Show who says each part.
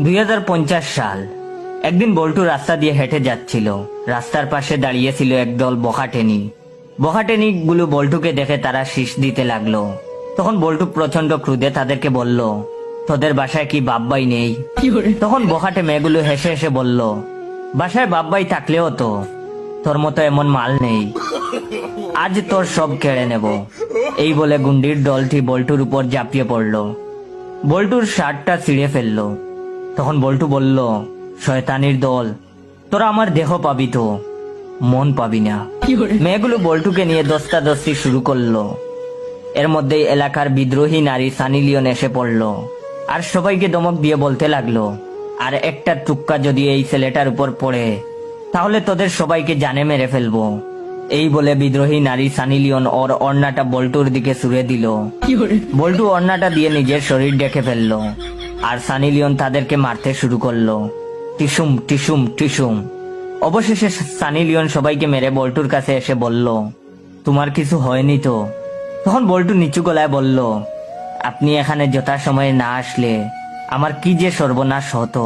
Speaker 1: 2050 সাল। একদিন বল্টু রাস্তা দিয়ে হেঁটে যাচ্ছিল। রাস্তার পাশে দাঁড়িয়েছিল একদল বখাটেনি। বখাটেনি গুলো বল্টুকে দেখে তারা শীষ দিতে লাগলো। তখন বল্টু প্রচন্ড ক্রোধে তাদেরকে বলল, তোদের বাসায় কি বাপ্পাই নেই? তখন বখাটে মেয়েগুলো হেসে হেসে বলল, বাসায় বাপ্পাই থাকলেও তো তোর মতো এমন মাল নেই, আজ তোর সব কেড়ে নেব। এই বলে গুন্ডির দলটি বল্টুর উপর ঝাঁপিয়ে পড়লো। বল্টুর শার্টটা ছিঁড়ে ফেললো। তখন বল্টু বলল, শয়তানির দল, তোরা আমার দেহ পাবি তো মন পাবি না। মেয়েগুলো বল্টুকে নিয়ে দস্তাদস্তি শুরু করলো। এর মধ্যেই এলাকার বিদ্রোহী নারী সানি লিওন এসে পড়লো আর সবাইকে ধমক দিয়ে বলতে লাগলো, আর একটা টুক্কা যদি এই ছেলেটার উপর পড়ে তাহলে তোদের সবাইকে জানে মেরে ফেলবো। এই বলে বিদ্রোহী নারী সানি লিওন ওর ওড়নাটা বল্টুর দিকে ছুঁড়ে দিল। বল্টু ওড়নাটা দিয়ে নিজের শরীর ঢেকে ফেললো আর সানি লিওন তাদেরকে মারতে শুরু করলো। টিসুম টিসুম টিসুম। অবশেষে সানি লিওন সবাইকে মেরে বল্টুর কাছে এসে বলল, তোমার কিছু হয়নি তো? তখন বল্টু নিচু গলায় বলল, আপনি এখানে যথাসময়ে না আসলে আমার কি যে সর্বনাশ হতো।